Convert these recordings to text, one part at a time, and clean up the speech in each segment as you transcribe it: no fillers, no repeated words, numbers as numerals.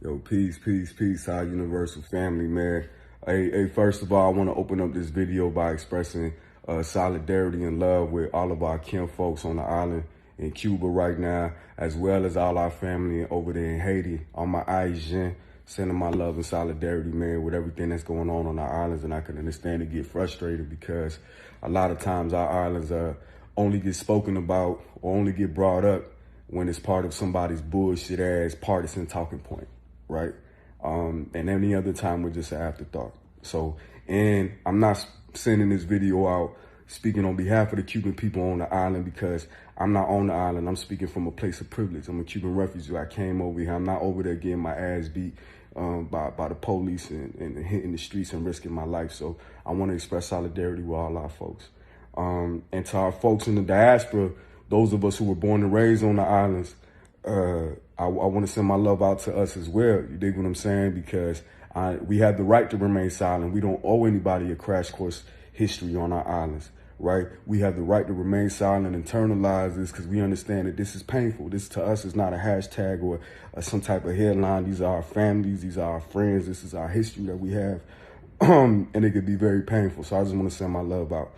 Yo, peace, our universal family, man. Hey, first of all, I want to open up this video by expressing solidarity and love with all of our kin folks on the island in Cuba right now, as well as all our family over there in Haiti. All my Asian, sending my love and solidarity, man, with everything that's going on our islands. And I can understand it get frustrated because a lot of times our islands only get spoken about or only get brought up when it's part of somebody's bullshit ass partisan talking point, right? And any other time we're just an afterthought. So, and I'm not sending this video out speaking on behalf of the Cuban people on the island because I'm not on the island. I'm speaking from a place of privilege. I'm a Cuban refugee. I came over here. I'm not over there getting my ass beat by the police and hitting the streets and risking my life. So I want to express solidarity with all our folks. And to our folks in the diaspora, those of us who were born and raised on the islands, I want to send my love out to us as well. You dig what I'm saying? Because we have the right to remain silent. We don't owe anybody a crash course history on our islands, right? We have the right to remain silent and internalize this because we understand that this is painful. This to us is not a hashtag or some type of headline. These are our families. These are our friends. This is our history that we have. And it could be very painful. So I just want to send my love out.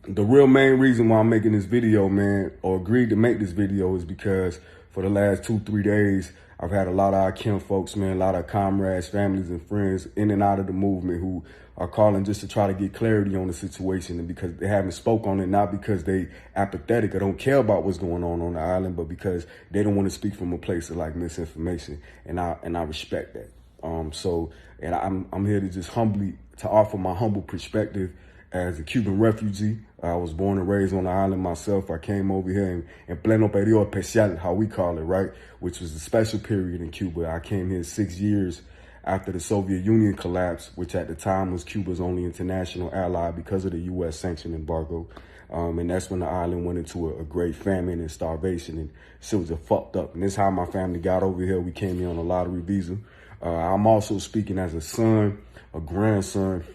The real main reason why I'm making this video, man, or agreed to make this video is because for the last 2-3 days, I've had a lot of our kin folks, man, a lot of comrades, families, and friends in and out of the movement who are calling just to try to get clarity on the situation, and because they haven't spoke on it, not because they apathetic or don't care about what's going on the island, but because they don't want to speak from a place of like misinformation, and I respect that. And I'm here to just humbly to offer my humble perspective as a Cuban refugee. I was born and raised on the island myself. I came over here in pleno periodo especial, how we call it, right? Which was a special period in Cuba. I came here 6 years after the Soviet Union collapsed, which at the time was Cuba's only international ally because of the U.S. sanction embargo. And that's when the island went into a great famine and starvation, and shit was just fucked up. And this is how my family got over here. We came here on a lottery visa. I'm also speaking as a son, a grandson,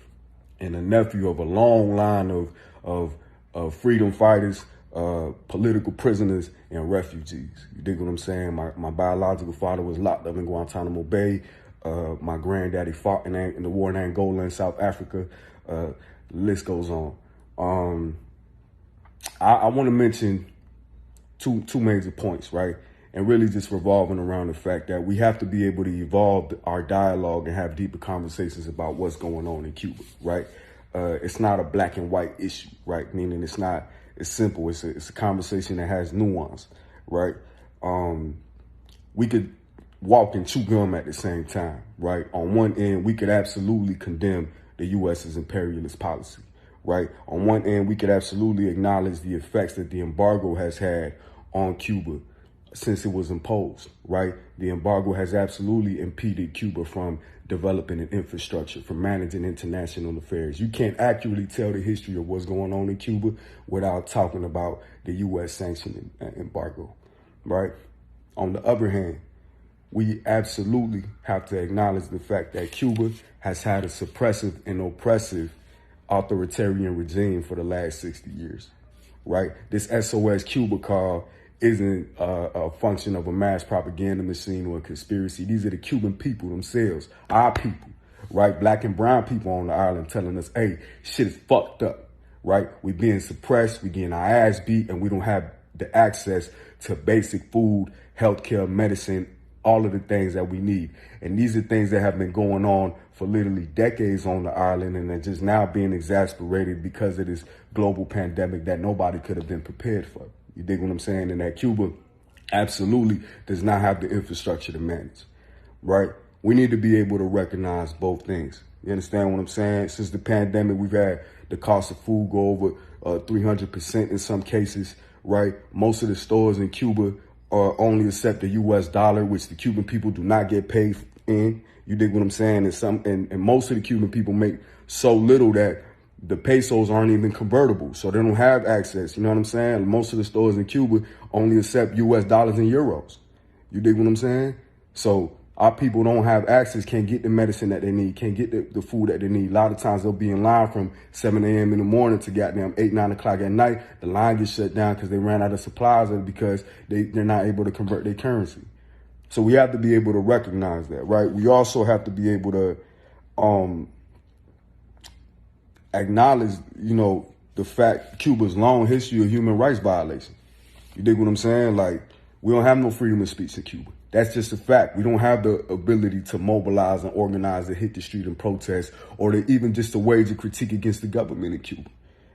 and a nephew of a long line of freedom fighters, political prisoners, and refugees. You dig what I'm saying? My biological father was locked up in Guantanamo Bay. My granddaddy fought in the war in Angola and South Africa. The list goes on. I want to mention two major points, right? And really just revolving around the fact that we have to be able to evolve our dialogue and have deeper conversations about what's going on in Cuba, right? It's not a black and white issue, right? Meaning it's simple. It's a conversation that has nuance, right? We could walk and chew gum at the same time, right? On one end, we could absolutely condemn the U.S.'s imperialist policy, right? On one end, we could absolutely acknowledge the effects that the embargo has had on Cuba since it was imposed, right? The embargo has absolutely impeded Cuba from developing an infrastructure, from managing international affairs. You can't accurately tell the history of what's going on in Cuba without talking about the U.S. sanction embargo, right? On the other hand, we absolutely have to acknowledge the fact that Cuba has had a suppressive and oppressive authoritarian regime for the last 60 years, right? This SOS Cuba call isn't a function of a mass propaganda machine or a conspiracy. These are the Cuban people themselves, our people, right? Black and brown people on the island telling us, hey, shit is fucked up, right? We being suppressed, we getting our ass beat, and we don't have the access to basic food, healthcare, medicine, all of the things that we need. And these are things that have been going on for literally decades on the island, and they're just now being exacerbated because of this global pandemic that nobody could have been prepared for. You dig what I'm saying? And that Cuba absolutely does not have the infrastructure to manage, right? We need to be able to recognize both things. You understand what I'm saying? Since the pandemic, we've had the cost of food go over 300% in some cases, right? Most of the stores in Cuba only accept the U.S. dollar, which the Cuban people do not get paid in. You dig what I'm saying? And most of the Cuban people make so little that the pesos aren't even convertible, so they don't have access. You know what I'm saying? Most of the stores in Cuba only accept U.S. dollars and euros. You dig what I'm saying? So our people don't have access, can't get the medicine that they need, can't get the food that they need. A lot of times they'll be in line from 7 a.m. in the morning to goddamn 8, 9 o'clock at night. The line gets shut down because they ran out of supplies or because they're not able to convert their currency. So we have to be able to recognize that, right? We also have to be able to acknowledge, the fact Cuba's long history of human rights violations. You dig what I'm saying? Like, we don't have no freedom of speech in Cuba. That's just a fact. We don't have the ability to mobilize and organize and hit the street and protest, or to even just to wage a critique against the government in Cuba.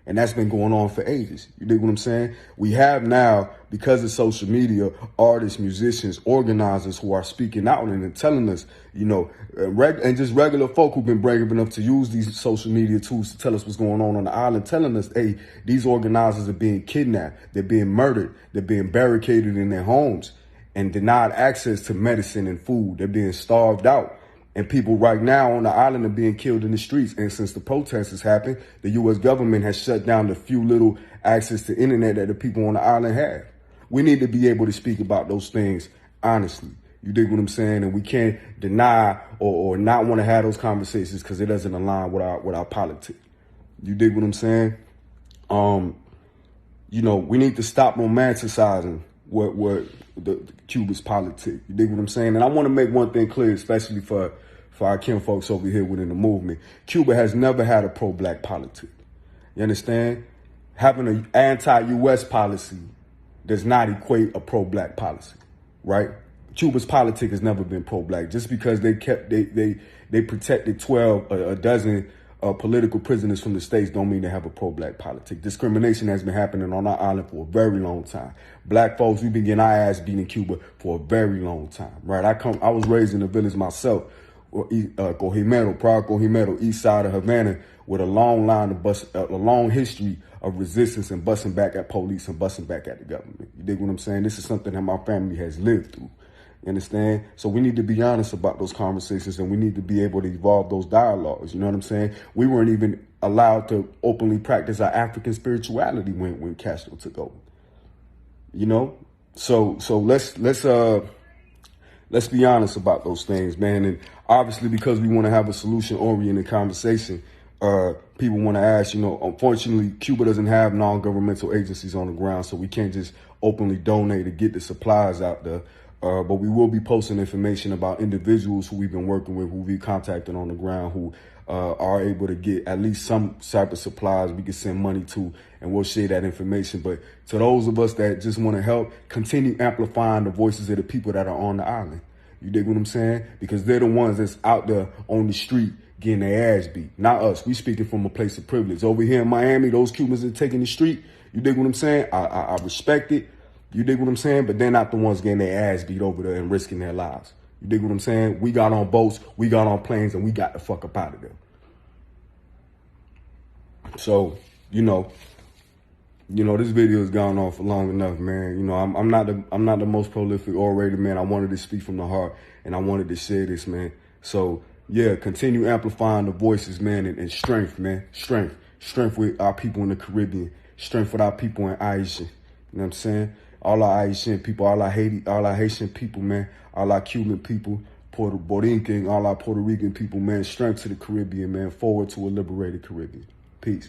And that's been going on for ages. You dig what I'm saying? We have now, because of social media, artists, musicians, organizers who are speaking out and telling us, and just regular folk who've been brave enough to use these social media tools to tell us what's going on the island, telling us, hey, these organizers are being kidnapped, they're being murdered, they're being barricaded in their homes and denied access to medicine and food. They're being starved out. And people right now on the island are being killed in the streets. And since the protests has happened, the U.S. government has shut down the few little access to internet that the people on the island have. We need to be able to speak about those things honestly. You dig what I'm saying? And we can't deny or not want to have those conversations because it doesn't align with our politics. You dig what I'm saying? We need to stop romanticizing what the Cuba's politics. You dig what I'm saying? And I want to make one thing clear, especially for our kin folks over here within the movement. Cuba has never had a pro-black politic. You understand? Having an anti-U.S. policy does not equate a pro-black policy, right? Cuba's politic has never been pro-black. Just because they protected 12, a dozen political prisoners from the States don't mean they have a pro-black politic. Discrimination has been happening on our island for a very long time. Black folks, we've been getting our ass beat in Cuba for a very long time, right? I was raised in a village myself, Cojimero, east side of Havana, with a long a long history of resistance and busting back at police and busting back at the government. You dig what I'm saying? This is something that my family has lived through. You understand? So we need to be honest about those conversations, and we need to be able to evolve those dialogues. You know what I'm saying? We weren't even allowed to openly practice our African spirituality when Castro took over. So let's be honest about those things, man. And obviously, because we want to have a solution-oriented conversation, people want to ask, unfortunately, Cuba doesn't have non-governmental agencies on the ground, so we can't just openly donate to get the supplies out there. But we will be posting information about individuals who we've been working with, who we contacted on the ground, who are able to get at least some type of supplies we can send money to, and we'll share that information. But to those of us that just want to help, continue amplifying the voices of the people that are on the island. You dig what I'm saying? Because they're the ones that's out there on the street getting their ass beat, not us. We speaking from a place of privilege. Over here in Miami, those Cubans that are taking the street, you dig what I'm saying? I respect it. You dig what I'm saying? But they're not the ones getting their ass beat over there and risking their lives. You dig what I'm saying? We got on boats, we got on planes, and we got the fuck up out of there. So, this video has gone on for long enough, man. I'm not the most prolific orator, man. I wanted to speak from the heart, and I wanted to share this, man. So, yeah, continue amplifying the voices, man, and strength, man. Strength with our people in the Caribbean. Strength with our people in Asia. You know what I'm saying? All our Haitian people, all our Haitian people, man, all our Cuban people, Puerto Rican, all our Puerto Rican people, man. Strength to the Caribbean, man. Forward to a liberated Caribbean. Peace.